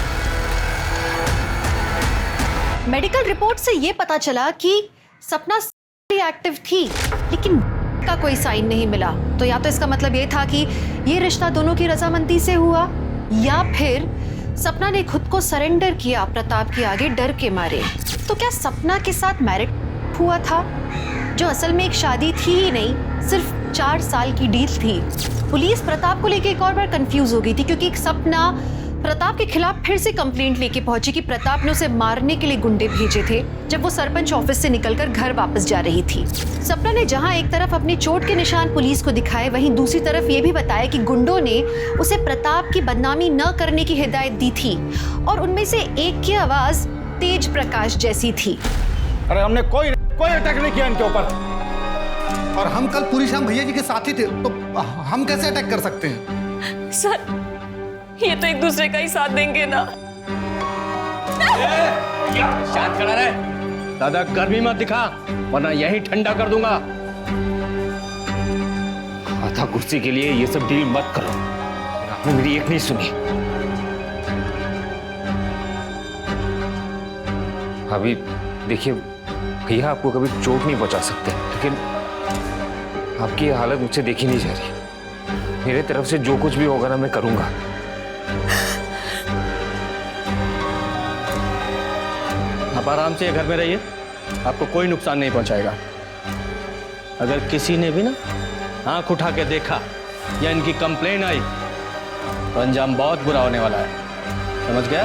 Medical report से ये पता चला कि सपना एक्टिव थी, लेकिन का कोई साइन नहीं मिला। तो या तो इसका मतलब ये था कि ये रिश्ता दोनों की रजामंदी से हुआ, या फिर सपना ने खुद को सरेंडर किया प्रताप के आगे डर के मारे। तो क्या सपना के साथ मैरिज हुआ था, जो असल में एक शादी थी ही नहीं, सिर्फ 4 साल की डील थी। पुलिस प्रताप को लेके एक और बार कंफ्यूज हो गई थी, क्योंकि सपना प्रताप के खिलाफ फिर से कंप्लेंट लेके पहुंची कि प्रताप ने उसे मारने के लिए गुंडे भेजे थे जब वो सरपंच ऑफिस से निकलकर घर वापस जा रही थी। सपना ने जहां एक तरफ अपनी चोट के निशान पुलिस को दिखाए, वहीं दूसरी तरफ ये भी बताया कि गुंडों ने उसे प्रताप की बदनामी न करने की हिदायत दी थी, और उनमें से एक की आवाज तेज प्रकाश जैसी थी। अरे हमने कोई अटैक नहीं किया इनके ऊपर, और हम कल पूरी शाम भैया जी के साथ ही थे, तो हम कैसे अटैक कर सकते हैं? सर ये तो एक दूसरे का ही साथ देंगे ना। शांत खड़ा रहे, ज्यादा गर्मी मत दिखा वरना यही ठंडा कर दूंगा। आधा कुर्सी के लिए ये सब डील मत करो, आपने मेरी एक नहीं सुनी। अभी देखिए भैया आपको कभी चोट नहीं पहुंचा सकते, लेकिन आपकी ये हालत मुझसे देखी नहीं जा रही। मेरे तरफ से जो कुछ भी होगा ना मैं करूंगा। आप आराम से घर में रहिए, आपको कोई नुकसान नहीं पहुंचाएगा। अगर किसी ने भी ना आंख उठा के देखा या इनकी कंप्लेन आई तो अंजाम बहुत बुरा होने वाला है, समझ गया?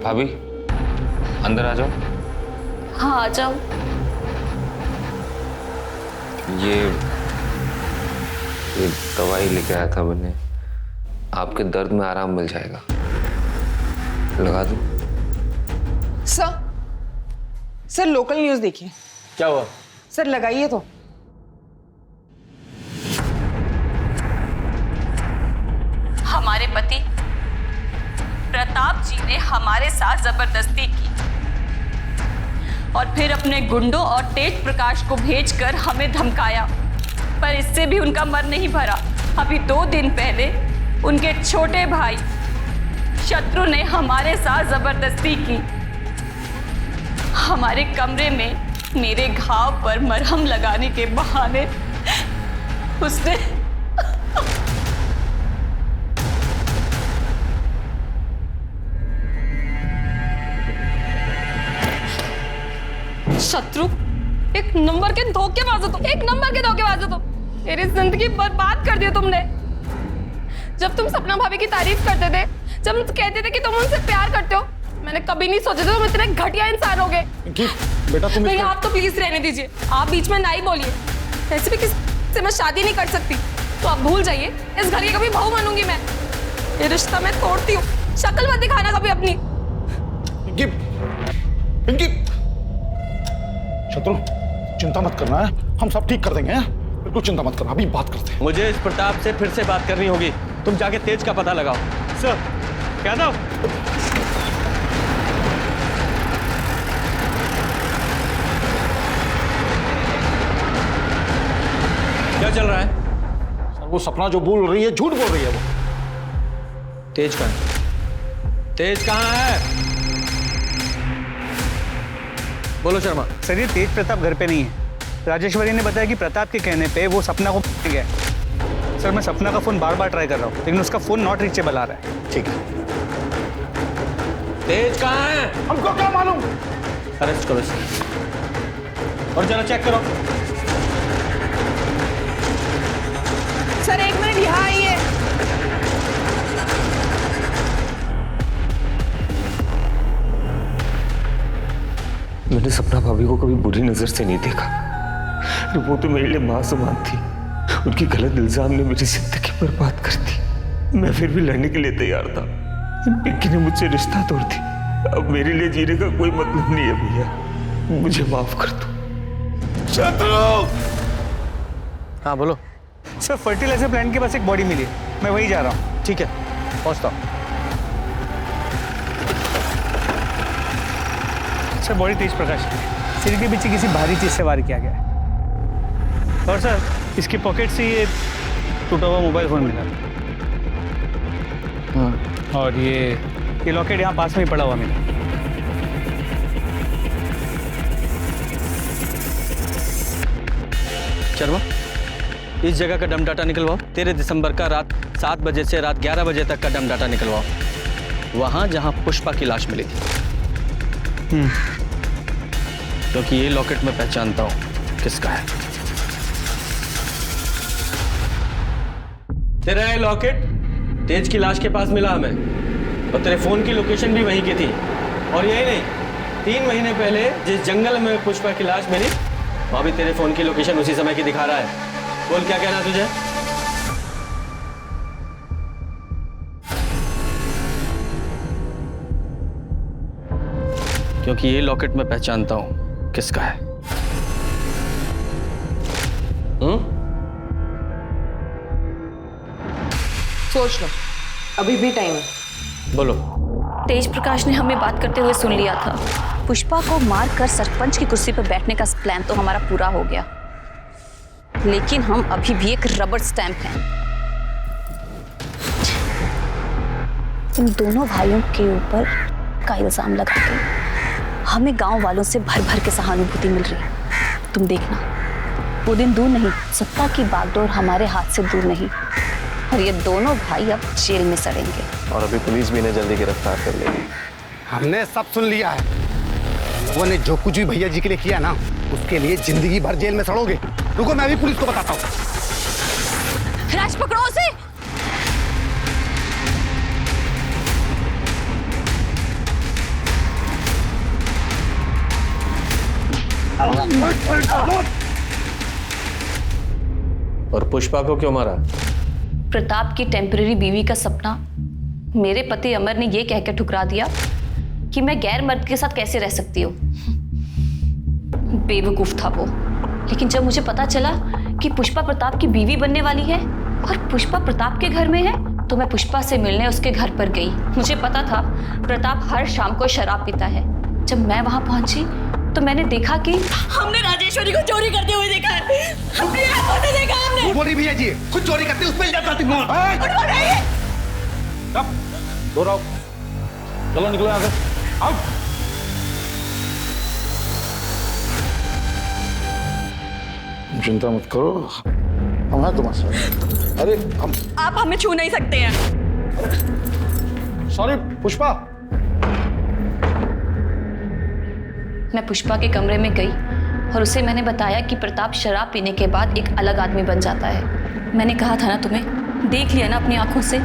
भाभी अंदर आ जाओ। हाँ आ जाओ। ये दवाई लेके आया था मैंने, आपके दर्द में आराम मिल जाएगा, लगा दूं? सर लोकल न्यूज़ देखिए। क्या हुआ? सर लगाइए तो। हमारे पति प्रताप जी ने हमारे साथ जबरदस्ती की और फिर अपने गुंडों और तेज प्रकाश को भेजकर हमें धमकाया, पर इससे भी उनका मन नहीं भरा। अभी 2 दिन पहले उनके छोटे भाई शत्रु ने हमारे साथ जबरदस्ती की। हमारे कमरे में मेरे घाव पर मरहम लगाने के बहाने उसने शत्रु एक नंबर के धोखेबाज हो तुम, एक नंबर के धोखेबाज हो तुम। मेरी जिंदगी बर्बाद कर दी तुमने। जब तुम सपना भाभी की तारीफ करते थे, जब तुम कहते थे कि तुम उनसे प्यार करते हो, मैंने कभी नहीं सोचा था तुम इतने घटिया इंसान होगे। बेटा तुम भैया आप तो प्लीज रहने दीजिए, आप बीच में ना ही बोलिए। वैसे भी किसी से मैं शादी नहीं कर सकती, तो आप भूल जाइए। इस घर की कभी बहू बनूंगी मैं। ये रिश्ता मैं तोड़ती हूँ, शक्ल मत दिखाना कभी अपनी। शत्रु चिंता मत करना है, हम सब ठीक कर देंगे, बिल्कुल चिंता मत करना, अभी बात करते हैं। मुझे इस प्रताप से फिर से बात करनी होगी, तुम जाके तेज का पता लगाओ। सर क्या नाम? क्या चल रहा है? सर वो सपना जो बोल रही है झूठ बोल रही है। वो तेज कहाँ है? तेज कहाँ है? बोलो शर्मा। सर ये तेज प्रताप घर पे नहीं है। राजेश्वरी ने बताया कि प्रताप के कहने पे वो सपना को गया। सर मैं सपना का फोन बार बार ट्राई कर रहा हूँ, लेकिन उसका फोन नॉट रीचेबल आ रहा है। ठीक है। तेज कहाँ है? हमको क्या मालूम? अरेस्ट करो इसे और जरा चेक करो। सर 1 मिनट यहाँ आइए। को कभी बुरी नजर से नहीं देखा। अरे वो तो मेरे लिए माँ समान थी। उनकी गलत इल्जाम ने मेरी जिंदगी बर्बाद कर दी। मैं फिर भी लड़ने के लिए तैयार था। पिंकी ने मुझसे रिश्ता तोड़ दी। अब मेरे लिए जीने का कोई मतलब नहीं है भैया, मुझे माफ कर दो। शत्रु! हाँ बोलो सर। फर्टिलाइजर प्लांट के पास एक बॉडी मिली है, मैं वहीं जा रहा हूँ। ठीक है, पहुंचता हूँ। सर बॉडी तेज प्रकाश की, सिर के पीछे किसी भारी चीज से वार किया गया है। और सर इसकी पॉकेट से ये टूटा हुआ मोबाइल फोन मिला। हाँ। और ये लॉकेट यहाँ पास में ही पड़ा हुआ मिला। शर्मा, इस जगह का डम डाटा निकलवाओ। 13 दिसंबर का रात 7 बजे से रात 11 बजे तक का डम डाटा निकलवाओ, वहां जहां पुष्पा की लाश मिली थी। क्योंकि ये लॉकेट मैं पहचानता हूं किसका है। तेरा ये लॉकेट तेज की लाश के पास मिला हमें, और तेरे फोन की लोकेशन भी वहीं की थी। और यही नहीं, 3 महीने पहले जिस जंगल में पुष्पा की लाश मिली, वहां भी तेरे फोन की लोकेशन उसी समय की दिखा रहा है। बोल क्या कहना तुझे? क्योंकि ये लॉकेट मैं पहचानता हूं किसका है। सोच लो, अभी भी टाइम है। बोलो। तेज प्रकाश ने हमें बात करते हुए सुन लिया था। पुष्पा को मारकर सरपंच की कुर्सी पर बैठने का प्लान तो हमारा पूरा हो गया, लेकिन हम अभी भी एक रबर स्टैंप हैं। इन दोनों भाइयों के ऊपर का इल्जाम लगा के हमें गांव वालों से भर भर के सहानुभूति मिल रही है। तुम देखना, वो दिन दूर नहीं, सत्ता की बागडोर हमारे हाथ से दूर नहीं, और ये दोनों भाई अब जेल में सड़ेंगे। और अभी पुलिस भी इन्हें जल्दी गिरफ्तार कर लेगी। हमने सब सुन लिया है। वो ने जो कुछ भी भैया जी के लिए किया ना, उसके लिए जिंदगी भर जेल में सड़ोगे। रुको, मैं भी पुलिस को बताता हूँ। राज पकड़ो उसे। और पुष्पा को क्यों मारा? प्रताप की टेम्पररी बीवी का सपना मेरे पति अमर ने यह कहकर ठुकरा दिया कि मैं गैर मर्द के साथ कैसे रह सकती हूँ। बेवकूफ था वो। लेकिन जब मुझे पता चला कि पुष्पा प्रताप की बीवी बनने वाली है और पुष्पा प्रताप के घर में है, तो मैं पुष्पा से मिलने उसके घर पर गई। मुझे पता था प्रताप हर शाम को शराब पीता है। जब मैं वहां पहुंची तो मैंने देखा कि हमने राजेश्वरी को चोरी करते हुए देखा है। अपनी आंखों से देखा हमने। बोली भैया जी, खुद चोरी करते उस पे इल्जाम लगाती हूं। दो आओ, चलो निकलो यहाँ से। आओ। चिंता मत करो, हम हैं तुम्हारे साथ। अरे हम, आप हमें छू नहीं सकते हैं। सॉरी पुष्पा। मैं पुष्पा के कमरे में गई और उसे मैंने बताया कि प्रताप शराब पीने के बाद एक अलग आदमी बन जाता है। मैंने कहा था ना तुम्हें, देख लिया ना अपनी आंखों से।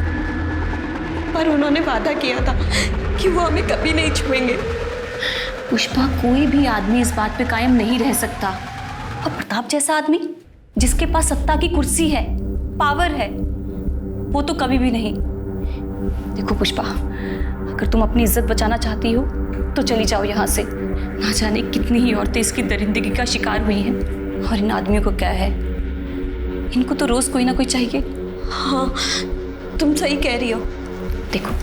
पर उन्होंने वादा किया था कि वो हमें कभी नहीं छुएंगे। पुष्पा, कोई भी आदमी इस बात पे कायम नहीं रह सकता, और प्रताप जैसा आदमी जिसके पास सत्ता की कुर्सी है, पावर है, वो तो कभी भी नहीं। देखो पुष्पा, अगर तुम अपनी इज्जत बचाना चाहती हो तो चली जाओ यहाँ से। ना जाने कितनी ही औरतें इसकी दरिंदगी का शिकार हुई हैं, और इन आदमियों को क्या है, इनको तो रोज कोई ना कोई चाहिए। हाँ, तुम सही कह रही हो। देखो,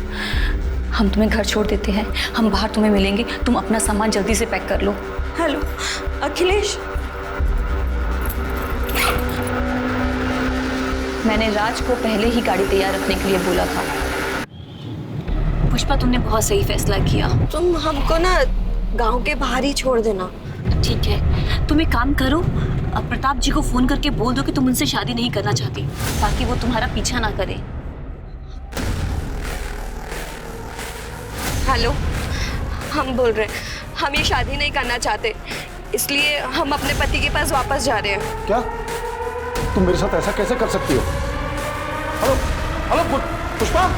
हम तुम्हें घर छोड़ देते हैं, हम बाहर तुम्हें मिलेंगे, तुम अपना सामान जल्दी से पैक कर लो। हेलो अखिलेश। मैंने राज को पहले ही गाड़ी तैयार रखने के लिए बोला था। पुष्पा, तुमने बहुत सही फैसला किया। तुम हमको ना गांव के बाहर ही छोड़ देना। ठीक है, तुम एक काम करो, अब प्रताप जी को फोन करके बोल दो कि तुम उनसे शादी नहीं करना चाहती, ताकि वो तुम्हारा पीछा ना करे। हेलो, हम बोल रहे हैं, हम ये शादी नहीं करना चाहते, इसलिए हम अपने पति के पास वापस जा रहे हैं। क्या तुम मेरे साथ ऐसा कैसे कर सकती हो? Hello hello Pushpa.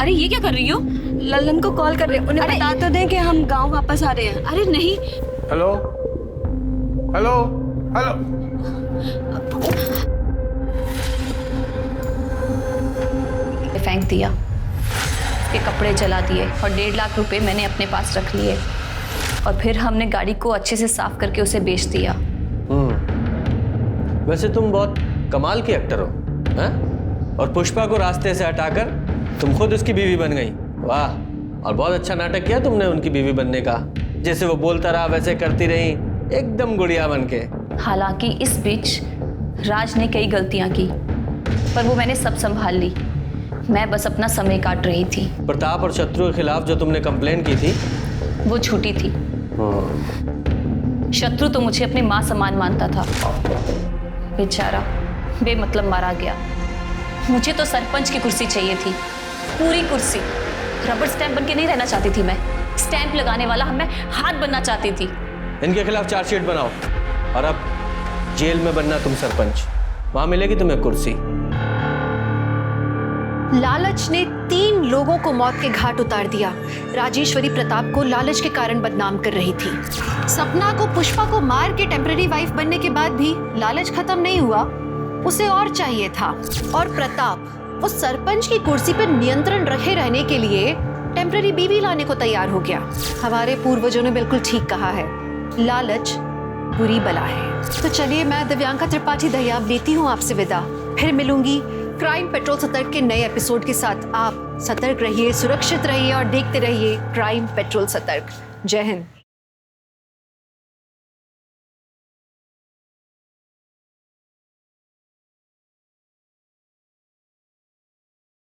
अरे ये क्या कर रही हो? लल्लन को कॉल कर रहे हैं, उन्हें बता तो दें कि हम गांव वापस आ रहे हैं। अरे नहीं। Hello hello hello. फेंक दिया, के कपड़े जला दिए और 1.5 लाख रुपए मैंने अपने पास रख लिए और फिर हमने गाड़ी को अच्छे से साफ करके उसे बेच दिया। वैसे तुम बहुत कमाल की एक्टर हो, हैं? और पुष्पा को रास्ते से हटाकर तुम खुद उसकी बीवी बन गई। वाह, और बहुत अच्छा नाटक किया तुमने उनकी बीवी बनने का। जैसे वो बोलता रहा वैसे करती रही, एकदम गुड़िया बन के। हालांकि इस बीच राज ने कई गलतियां की, पर वो मैंने सब संभाल ली। मैं बस अपना समय काट रही थी। प्रताप और शत्रु के खिलाफ जो तुमने कंप्लेन की थी वो झूठी थी। शत्रु तो मुझे अपनी माँ समान मानता था, बेचारा बेमतलब मारा गया। मुझे तो सरपंच की कुर्सी चाहिए थी, पूरी कुर्सी। रबर स्टैंप बन के नहीं रहना चाहती थी मैं, स्टैंप लगाने वाला मैं हाथ बनना चाहती थी। इनके खिलाफ चार्जशीट बनाओ और अब जेल में बनना तुम सरपंच, वहां मिलेगी तुम्हें कुर्सी। लालच ने 3 लोगों को मौत के घाट उतार दिया। राजेश्वरी प्रताप को लालच के कारण बदनाम कर रही थी। सपना को पुष्पा को मार के टेम्पररी वाइफ बनने के बाद भी लालच खत्म नहीं हुआ, उसे और चाहिए था। और प्रताप उस सरपंच की कुर्सी पर नियंत्रण रखे रहने के लिए टेम्पररी बीवी लाने को तैयार हो गया। हमारे पूर्वजों ने बिल्कुल ठीक कहा है, लालच बुरी बला है। तो चलिए, मैं दिव्यांका त्रिपाठी दहियाब लेती हूँ आपसे विदा। फिर मिलूंगी क्राइम पेट्रोल सतर्क के नए एपिसोड के साथ। आप सतर्क रहिए, सुरक्षित रहिए और देखते रहिए क्राइम पेट्रोल सतर्क। जय हिंद।